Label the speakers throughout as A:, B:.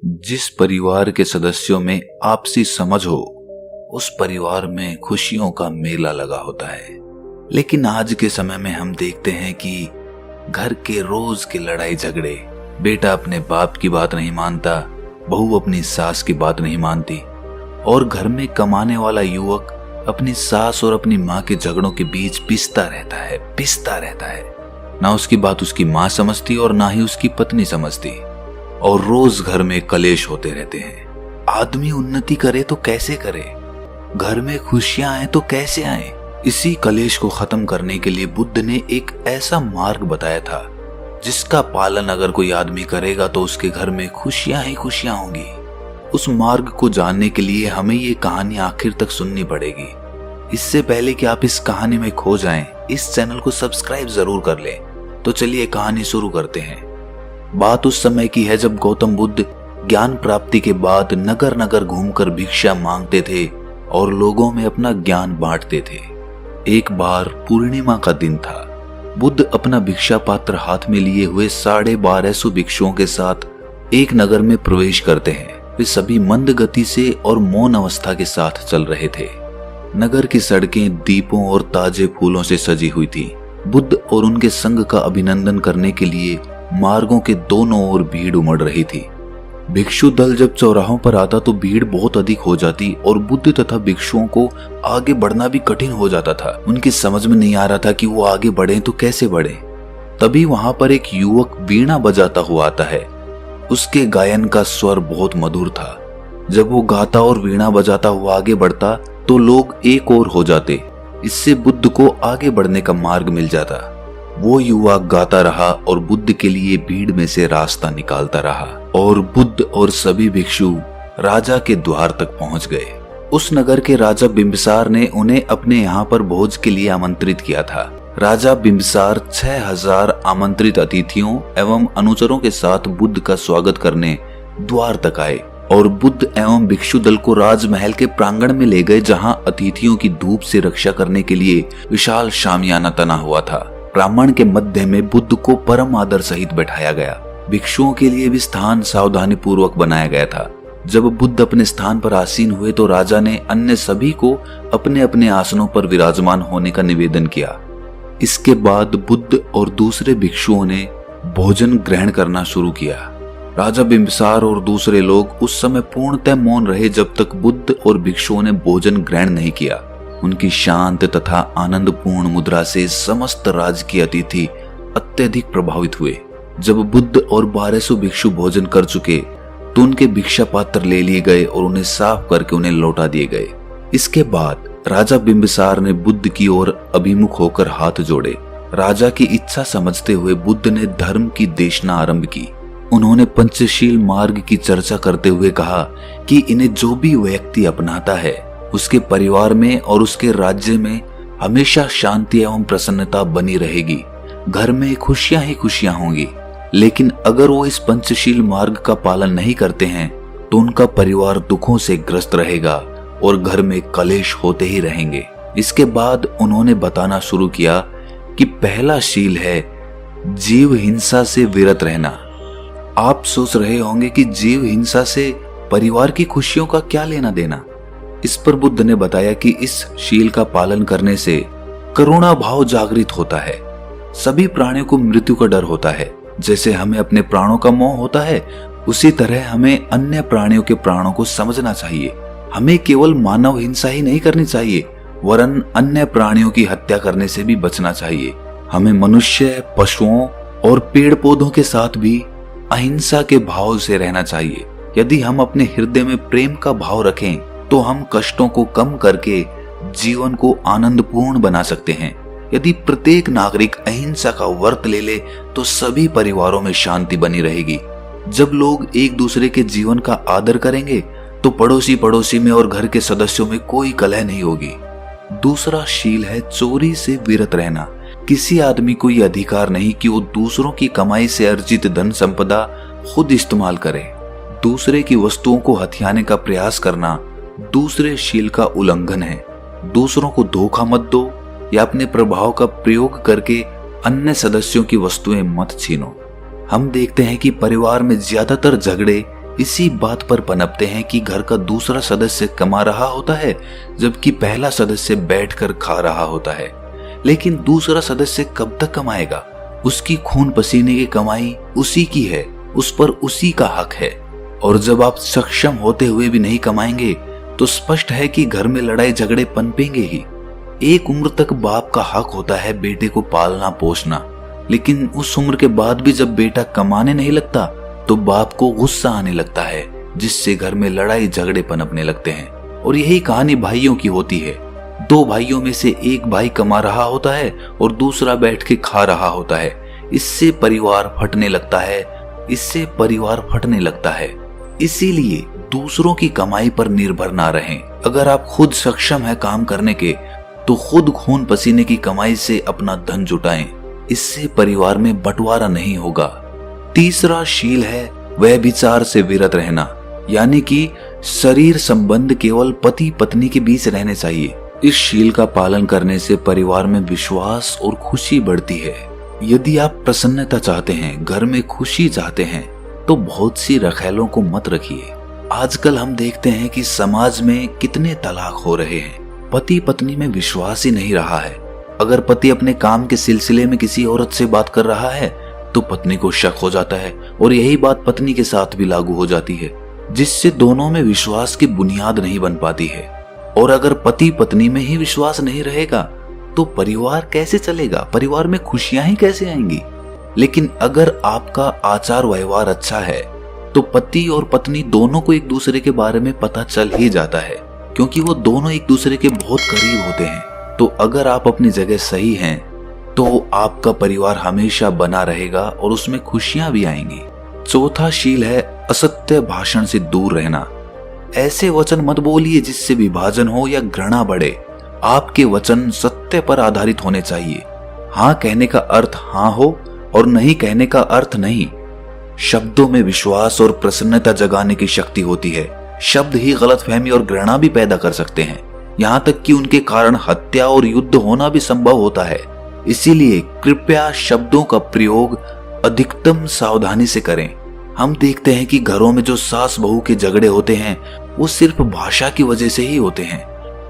A: जिस परिवार के सदस्यों में आपसी समझ हो, उस परिवार में खुशियों का मेला लगा होता है। लेकिन आज के समय में हम देखते हैं कि घर के रोज के लड़ाई झगड़े, बेटा अपने बाप की बात नहीं मानता, बहू अपनी सास की बात नहीं मानती, और घर में कमाने वाला युवक अपनी सास और अपनी माँ के झगड़ों के बीच पिसता रहता है। ना उसकी बात उसकी माँ समझती और ना ही उसकी पत्नी समझती, और रोज घर में कलेश होते रहते हैं। आदमी उन्नति करे तो कैसे करे, घर में खुशियां आए तो कैसे आए। इसी कलेश को खत्म करने के लिए बुद्ध ने एक ऐसा मार्ग बताया था जिसका पालन अगर कोई आदमी करेगा तो उसके घर में खुशियां ही खुशियां होंगी। उस मार्ग को जानने के लिए हमें ये कहानी आखिर तक सुननी पड़ेगी। इससे पहले कि आप इस कहानी में खो जाएं, इस चैनल को सब्सक्राइब जरूर कर लें। तो चलिए कहानी शुरू करते हैं। बात उस समय की है जब गौतम बुद्ध ज्ञान प्राप्ति के बाद नगर नगर घूमकर भिक्षा मांगते थे और लोगों में अपना ज्ञान बांटते थे। एक बार पूर्णिमा का दिन था। बुद्ध अपना भिक्षा पात्र हाथ में लिए हुए 1250 भिक्षुओं के साथ एक नगर में प्रवेश करते हैं। वे सभी मंद गति से और मौन अवस्था के साथ चल रहे थे। नगर की सड़कें दीपों और ताजे फूलों से सजी हुई थी। बुद्ध और उनके संघ का अभिनंदन करने के लिए मार्गों के दोनों ओर भीड़ उमड़ रही थी। भिक्षु दल जब चौराहों पर आता तो भीड़ बहुत अधिक हो जाती और बुद्ध तथा भिक्षुओं को आगे बढ़ना भी कठिन हो जाता था। उनकी समझ में नहीं आ रहा था कि वो आगे बढ़ें तो कैसे बढ़ें। तभी वहां पर एक युवक वीणा बजाता हुआ आता है। उसके गायन का स्वर बहुत मधुर था। जब वो गाता और वीणा बजाता हुआ आगे बढ़ता तो लोग एक और हो जाते। इससे बुद्ध को आगे बढ़ने का मार्ग मिल जाता। वो युवा गाता रहा और बुद्ध के लिए भीड़ में से रास्ता निकालता रहा, और बुद्ध और सभी भिक्षु राजा के द्वार तक पहुंच गए। उस नगर के राजा बिंबिसार ने उन्हें अपने यहाँ पर भोज के लिए आमंत्रित किया था। राजा बिंबिसार 6000 आमंत्रित अतिथियों एवं अनुचरों के साथ बुद्ध का स्वागत करने द्वार तक आए और बुद्ध एवं भिक्षु दल को राजमहल के प्रांगण में ले गए, जहां अतिथियों की धूप से रक्षा करने के लिए विशाल शामियाना तना हुआ था। प्रांगण के मध्य में बुद्ध को परम आदर सहित बैठाया गया। भिक्षुओं के लिए भी स्थान सावधानी पूर्वक बनाया गया था। जब बुद्ध अपने स्थान पर आसीन हुए तो राजा ने अन्य सभी को अपने अपने आसनों पर विराजमान होने का निवेदन किया। इसके बाद बुद्ध और दूसरे भिक्षुओं ने भोजन ग्रहण करना शुरू किया। राजा बिंबिसार और दूसरे लोग उस समय पूर्णतः मौन रहे जब तक बुद्ध और भिक्षुओं ने भोजन ग्रहण नहीं किया। उनकी शांत तथा आनंदपूर्ण मुद्रा से समस्त राज्य के अतिथि अत्यधिक प्रभावित हुए। जब बुद्ध और 1200 भिक्षु भोजन कर चुके तो उनके भिक्षा पात्र ले लिए गए और उन्हें साफ करके उन्हें लौटा दिए गए। इसके बाद राजा बिंबिसार ने बुद्ध की ओर अभिमुख होकर हाथ जोड़े। राजा की इच्छा समझते हुए बुद्ध ने धर्म की देशना आरंभ की। उन्होंने पंचशील मार्ग की चर्चा करते हुए कहा कि इन्हें जो भी व्यक्ति अपनाता है उसके परिवार में और उसके राज्य में हमेशा शांति एवं प्रसन्नता बनी रहेगी। घर में खुशियां ही खुशियां होंगी। लेकिन अगर वो इस पंचशील मार्ग का पालन नहीं करते हैं तो उनका परिवार दुखों से ग्रस्त रहेगा और घर में कलेश होते ही रहेंगे। इसके बाद उन्होंने बताना शुरू किया कि पहला शील है जीव हिंसा से विरत रहना। आप सोच रहे होंगे कि जीव हिंसा से परिवार की खुशियों का क्या लेना देना। इस पर बुद्ध ने बताया कि इस शील का पालन करने से करुणा भाव जागृत होता है। सभी प्राणियों को मृत्यु का डर होता है। जैसे हमें अपने प्राणों का मोह होता है, उसी तरह हमें अन्य प्राणियों के प्राणों को समझना चाहिए। हमें केवल मानव हिंसा ही नहीं करनी चाहिए, वरन अन्य प्राणियों की हत्या करने से भी बचना चाहिए। हमें मनुष्य, पशुओं और पेड़ पौधों के साथ भी अहिंसा के भाव से रहना चाहिए। यदि हम अपने हृदय में प्रेम का भाव रखें तो हम कष्टों को कम करके जीवन को आनंदपूर्ण बना सकते हैं। यदि प्रत्येक नागरिक अहिंसा का व्रत ले ले तो सभी परिवारों में शांति बनी रहेगी। जब लोग एक दूसरे के जीवन का आदर करेंगे तो पड़ोसी पड़ोसी में और घर के सदस्यों में कोई कलह नहीं होगी। दूसरा शील है चोरी से विरत रहना। किसी आदमी को यह अधिकार नहीं कि वो दूसरों की कमाई से अर्जित धन संपदा खुद इस्तेमाल करे। दूसरे की वस्तुओं को हथियाने का प्रयास करना दूसरे शील का उल्लंघन है। दूसरों को धोखा मत दो या अपने प्रभाव का प्रयोग करके अन्य सदस्यों की वस्तुएं मत छीनो। हम देखते हैं कि परिवार में ज्यादातर झगड़े इसी बात पर पनपते हैं कि घर का दूसरा सदस्य कमा रहा होता है जबकि पहला सदस्य बैठकर खा रहा होता है। लेकिन दूसरा सदस्य कब तक कमाएगा? उसकी खून पसीने की कमाई उसी की है, उस पर उसी का हक है। और जब आप सक्षम होते हुए भी नहीं कमाएंगे तो स्पष्ट है कि घर में लड़ाई झगड़े पनपेंगे ही। एक उम्र तक बाप का हक होता है बेटे को पालना पोसना, लेकिन उस उम्र के बाद भी जब बेटा कमाने नहीं लगता तो बाप को गुस्सा आने लगता है, जिससे घर में लड़ाई झगड़े पनपने लगते हैं। और यही कहानी भाइयों की होती है। दो भाइयों में से एक भाई कमा रहा होता है और दूसरा बैठ के खा रहा होता है। इससे परिवार फटने लगता है। इसीलिए दूसरों की कमाई पर निर्भर ना रहें। अगर आप खुद सक्षम है काम करने के तो खुद खून पसीने की कमाई से अपना धन जुटाएं। इससे परिवार में बंटवारा नहीं होगा। तीसरा शील है व्यभिचार से विरत रहना, यानी कि शरीर संबंध केवल पति पत्नी के बीच रहने चाहिए। इस शील का पालन करने से परिवार में विश्वास और खुशी बढ़ती है। यदि आप प्रसन्नता चाहते हैं, घर में खुशी चाहते हैं, तो बहुत सी रखेलों को मत रखिए। आजकल हम देखते हैं कि समाज में कितने तलाक हो रहे हैं। पति पत्नी में विश्वास ही नहीं रहा है। अगर पति अपने काम के सिलसिले में किसी औरत से बात कर रहा है तो पत्नी को शक हो जाता है, और यही बात पत्नी के साथ भी लागू हो जाती है, जिससे दोनों में विश्वास की बुनियाद नहीं बन पाती है। और अगर पति पत्नी में ही विश्वास नहीं रहेगा तो परिवार कैसे चलेगा? परिवार में खुशियां ही कैसे आएंगी? लेकिन अगर आपका आचार व्यवहार अच्छा है तो पति और पत्नी दोनों को एक दूसरे के बारे में पता चल ही जाता है, क्योंकि वो दोनों एक दूसरे के बहुत करीब होते हैं। तो अगर आप अपनी जगह सही हैं तो आपका परिवार हमेशा बना रहेगा और उसमें खुशियां भी आएंगी। चौथा शील है असत्य भाषण से दूर रहना। ऐसे वचन मत बोलिए जिससे विभाजन हो या घृणा बढ़े। आपके वचन सत्य पर आधारित होने चाहिए। हाँ कहने का अर्थ हाँ हो और नहीं कहने का अर्थ नहीं। शब्दों में विश्वास और प्रसन्नता जगाने की शक्ति होती है। शब्द ही गलतफहमी और घृणा भी पैदा कर सकते हैं, यहाँ तक कि उनके कारण हत्या और युद्ध होना भी संभव होता है। इसीलिए कृपया शब्दों का प्रयोग अधिकतम सावधानी से करें। हम देखते हैं कि घरों में जो सास बहू के झगड़े होते हैं वो सिर्फ भाषा की वजह से ही होते हैं।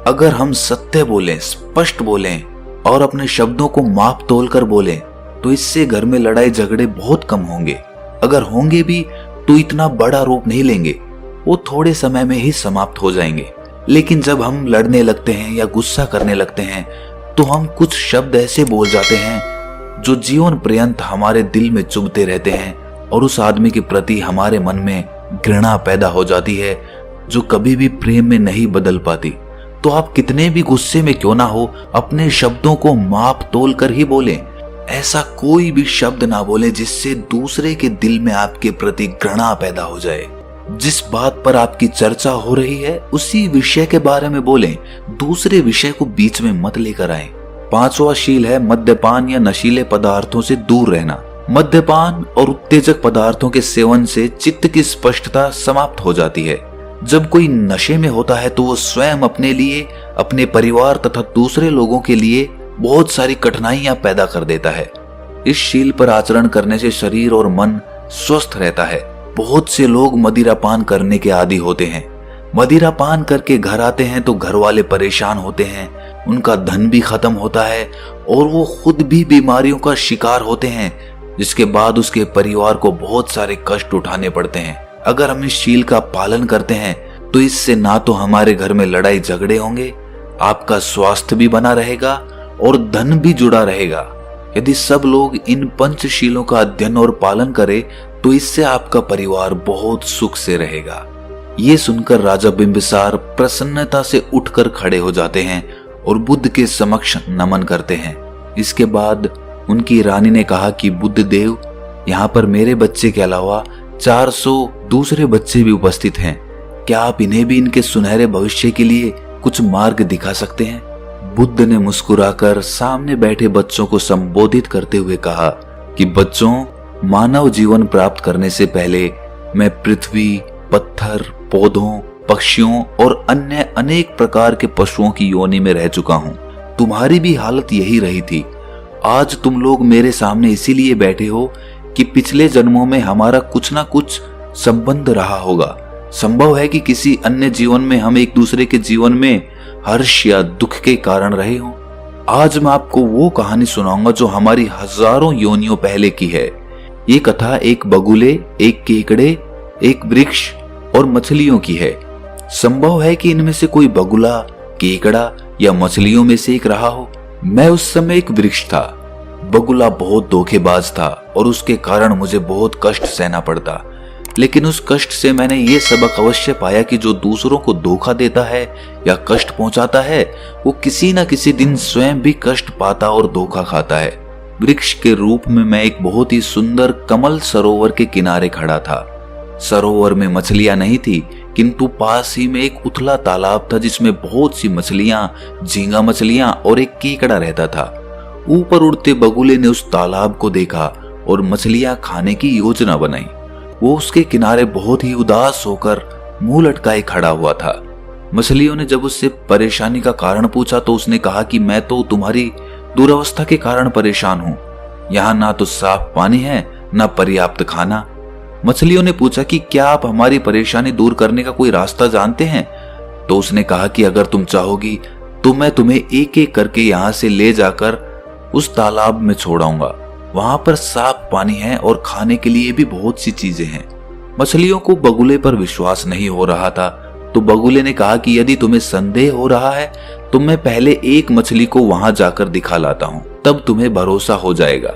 A: अगर हम सत्य बोलें, स्पष्ट बोलें और अपने शब्दों को माप तोल कर बोलें तो इससे घर में लड़ाई झगड़े बहुत कम होंगे। अगर होंगे भी तो इतना बड़ा रूप नहीं लेंगे, वो थोड़े समय में ही समाप्त हो जाएंगे। लेकिन जब हम लड़ने लगते हैं या गुस्सा करने लगते हैं तो हम कुछ शब्द ऐसे बोल जाते हैं जो जीवन पर्यंत हमारे दिल में चुभते रहते हैं और उस आदमी के प्रति हमारे मन में घृणा पैदा हो जाती है, जो कभी भी प्रेम में नहीं बदल पाती। तो आप कितने भी गुस्से में क्यों ना हो, अपने शब्दों को माप तोल कर ही बोलें। ऐसा कोई भी शब्द ना बोले जिससे दूसरे के दिल में आपके प्रति घृणा पैदा हो जाए। जिस बात पर आपकी चर्चा हो रही है उसी विषय के बारे में बोलें, दूसरे विषय को बीच में मत लेकर आए। पांचवा शील है मद्यपान या नशीले पदार्थों से दूर रहना। मद्यपान और उत्तेजक पदार्थों के सेवन से चित्त की स्पष्टता समाप्त हो जाती है। जब कोई नशे में होता है तो वो स्वयं अपने लिए, अपने परिवार तथा दूसरे लोगों के लिए बहुत सारी कठिनाइयां पैदा कर देता है। इस शील पर आचरण करने से शरीर और मन स्वस्थ रहता है। बहुत से लोग मदिरापान करने के आदी होते हैं। मदिरापान करके घर आते हैं तो घर वाले परेशान होते हैं, उनका धन भी खत्म होता है और वो खुद भी बीमारियों का शिकार होते हैं, जिसके बाद उसके परिवार को बहुत सारे कष्ट उठाने पड़ते हैं। अगर हम इस शील का पालन करते हैं तो इससे ना तो हमारे घर में लड़ाई झगड़े होंगे, आपका स्वास्थ्य भी बना रहेगा और धन भी जुड़ा रहेगा। यदि सब लोग इन पंचशीलों का अध्ययन और पालन करें तो इससे आपका परिवार बहुत सुख से रहेगा। ये सुनकर राजा बिंबिसार प्रसन्नता से उठकर खड़े हो जाते हैं और बुद्ध के समक्ष नमन करते हैं। इसके बाद उनकी रानी ने कहा कि बुद्ध देव, यहाँ पर मेरे बच्चे के अलावा 400 दूसरे बच्चे भी उपस्थित हैं। क्या आप इन्हें भी इनके सुनहरे भविष्य के लिए कुछ मार्ग दिखा सकते हैं? बुद्ध ने मुस्कुराकर सामने बैठे बच्चों को संबोधित करते हुए कहा कि बच्चों, मानव जीवन प्राप्त करने से पहले मैं पृथ्वी, पत्थर, पौधों, पक्षियों और अन्य अनेक प्रकार के पशुओं की योनि में रह चुका हूँ। तुम्हारी भी हालत यही रही थी। आज तुम लोग मेरे सामने इसीलिए बैठे हो कि पिछले जन्मों में हमारा कुछ ना कुछ संबंध रहा होगा। संभव है कि किसी अन्य जीवन में हम एक दूसरे के जीवन में हर्ष या दुख के कारण रहे हों। आज मैं आपको वो कहानी सुनाऊंगा जो हमारी हजारों योनियों पहले की है। ये कथा एक बगुले, एक केकड़े, एक वृक्ष और मछलियों की है। संभव है कि इनमें से कोई बगुला, केकड़ा या मछलियों में से एक रहा हो। मैं उस समय एक वृक्ष था। बगुला बहुत धोखेबाज था और उसके कारण मुझे बहुत कष्ट सहना पड़ता। लेकिन उस कष्ट से मैंने ये सबक अवश्य पाया कि जो दूसरों को धोखा देता है या कष्ट पहुंचाता है, वो किसी न किसी दिन स्वयं भी कष्ट पाता और धोखा खाता है। वृक्ष के रूप में मैं एक बहुत ही सुंदर कमल सरोवर के किनारे खड़ा था। सरोवर में मछलियां नहीं थी, किंतु पास ही में एक उथला तालाब था जिसमें बहुत सी मछलियां, झींगा मछलियां और एक केकड़ा रहता था। ऊपर उड़ते बगुले ने उस तालाब को देखा और मछलियां खाने की योजना बनाई। वो उसके किनारे बहुत ही उदास होकर मुंह लटकाए खड़ा हुआ था। मछलियों ने जब उससे परेशानी का कारण पूछा तो उसने कहा कि मैं तो तुम्हारी दुर्अवस्था के कारण परेशान हूँ। यहाँ ना तो साफ पानी है, ना पर्याप्त खाना। मछलियों ने पूछा कि क्या आप हमारी परेशानी दूर करने का कोई रास्ता जानते हैं? तो उसने कहा कि अगर तुम चाहोगी तो मैं तुम्हें एक एक करके यहाँ से ले जाकर उस तालाब में छोड़ाऊंगा। वहां पर साफ पानी है और खाने के लिए भी बहुत सी चीजें हैं। मछलियों को बगुले पर विश्वास नहीं हो रहा था, तो बगुले ने कहा कि यदि तुम्हें संदेह हो रहा है तो मैं पहले एक मछली को वहां जाकर दिखा लाता हूं, तब तुम्हें भरोसा हो जाएगा।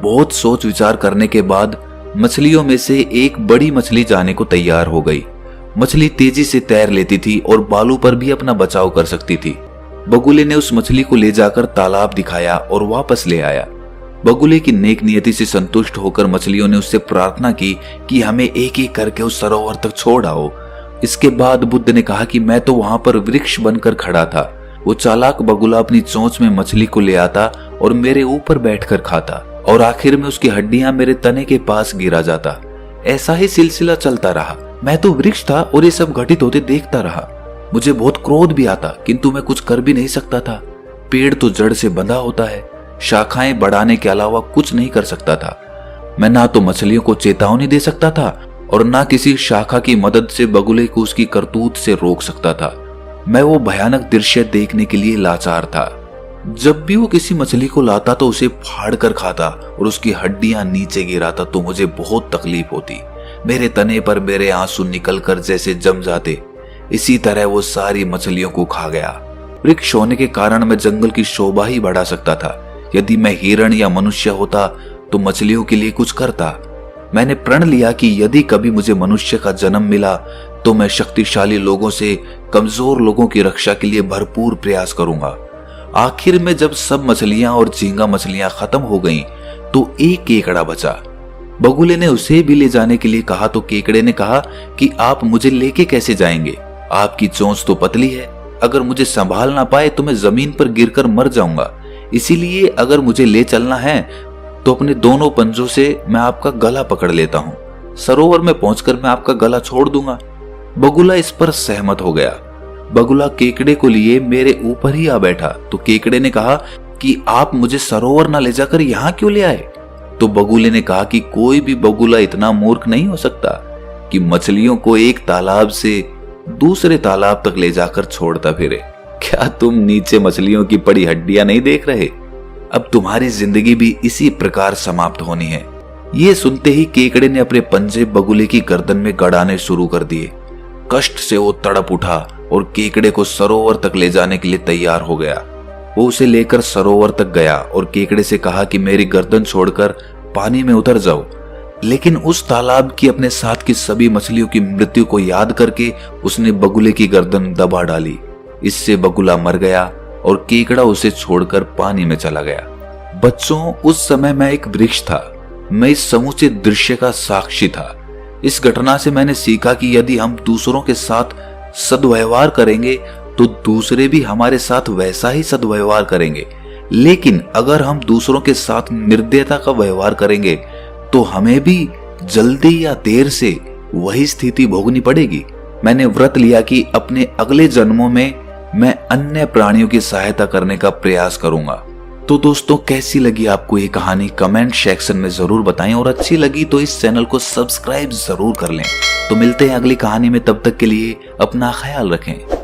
A: बहुत सोच विचार करने के बाद मछलियों में से एक बड़ी मछली जाने को तैयार हो गई। मछली तेजी से तैर लेती थी और बालू पर भी अपना बचाव कर सकती थी। बगुले ने उस मछली को ले जाकर तालाब दिखाया और वापस ले आया। बगुले की नेक नियति से संतुष्ट होकर मछलियों ने उससे प्रार्थना की कि हमें एक एक करके उस सरोवर तक छोड़ आओ। इसके बाद बुद्ध ने कहा कि मैं तो वहां पर वृक्ष बनकर खड़ा था। वो चालाक बगुला अपनी चोंच में मछली को ले आता और मेरे ऊपर बैठकर खाता और आखिर में उसकी हड्डियां मेरे तने के पास गिरा जाता। ऐसा ही सिलसिला चलता रहा। मैं तो वृक्ष था और ये सब घटित होते देखता रहा। मुझे बहुत क्रोध भी आता, किंतु मैं कुछ कर भी नहीं सकता था। पेड़ तो जड़ से बंधा होता है, शाखाएं बढ़ाने के अलावा कुछ नहीं कर सकता था। मैं ना तो मछलियों को चेतावनी दे सकता था और ना किसी शाखा की मदद से बगुले को उसकी करतूत से रोक सकता था। मैं वो भयानक दृश्य देखने के लिए लाचार था। जब भी वो किसी मछली को लाता तो उसे फाड़ कर खाता और उसकी हड्डियां नीचे गिराता तो मुझे बहुत तकलीफ होती। मेरे तने पर मेरे आंसू निकलकर जैसे जम जाते। इसी तरह वो सारी मछलियों को खा गया। वृक्ष होने के कारण मैं जंगल की शोभा ही बढ़ा सकता था। यदि मैं हिरण या मनुष्य होता तो मछलियों के लिए कुछ करता। मैंने प्रण लिया कि यदि कभी मुझे मनुष्य का जन्म मिला तो मैं शक्तिशाली लोगों से कमजोर लोगों की रक्षा के लिए भरपूर प्रयास करूंगा। आखिर में जब सब मछलियां और झींगा मछलियां खत्म हो गईं, तो एक केकड़ा बचा। बगुले ने उसे भी ले जाने के लिए कहा तो केकड़े ने कहा कि आप मुझे लेके कैसे जाएंगे? आपकी चोंच तो पतली है। अगर मुझे संभाल ना पाए तो मैं जमीन पर गिरकर मर जाऊंगा। इसीलिए अगर मुझे ले चलना है तो अपने दोनों पंजों से मैं आपका गला पकड़ लेता हूँ। सरोवर में पहुंचकर मैं आपका गला छोड़ दूंगा। बगुला इस पर सहमत हो गया। बगुला केकड़े को लिए मेरे ऊपर ही आ बैठा तो केकड़े ने कहा कि आप मुझे सरोवर ना ले जाकर यहाँ क्यों ले आए? तो बगुले ने कहा कि कोई भी बगुला इतना मूर्ख नहीं हो सकता कि मछलियों को एक तालाब से दूसरे तालाब तक ले जाकर छोड़ता फिरे। क्या तुम नीचे मछलियों की पड़ी हड्डियां नहीं देख रहे? अब तुम्हारी जिंदगी भी इसी प्रकार समाप्त होनी है। ये सुनते ही केकड़े ने अपने पंजे बगुले की गर्दन में गड़ाने शुरू कर दिए। कष्ट से वो तड़प उठा और केकड़े को सरोवर तक ले जाने के लिए तैयार हो गया। वो उसे लेकर सरोवर तक गया और केकड़े से कहा कि मेरी गर्दन छोड़कर पानी में उतर जाओ। लेकिन उस तालाब की अपने साथ की सभी मछलियों की मृत्यु को याद करके उसने बगुले की गर्दन दबा डाली। इससे बगुला मर गया और केकड़ा उसे छोड़कर पानी में चला गया। बच्चों, उस समय मैं एक वृक्ष था। मैं इस समूचे दृश्य का साक्षी था। इस घटना से मैंने सीखा कि यदि हम दूसरों के साथ सद्व्यवहार करेंगे तो दूसरे भी हमारे साथ वैसा ही सद्व्यवहार करेंगे। लेकिन अगर हम दूसरों के साथ निर्दयता का व्यवहार करेंगे तो हमें भी जल्दी या देर से वही स्थिति भोगनी पड़ेगी। मैंने व्रत लिया कि अपने अगले जन्मों में मैं अन्य प्राणियों की सहायता करने का प्रयास करूंगा। तो दोस्तों, कैसी लगी आपको ये कहानी कमेंट सेक्शन में जरूर बताएं, और अच्छी लगी तो इस चैनल को सब्सक्राइब जरूर कर लें। तो मिलते हैं अगली कहानी में, तब तक के लिए अपना ख्याल रखें।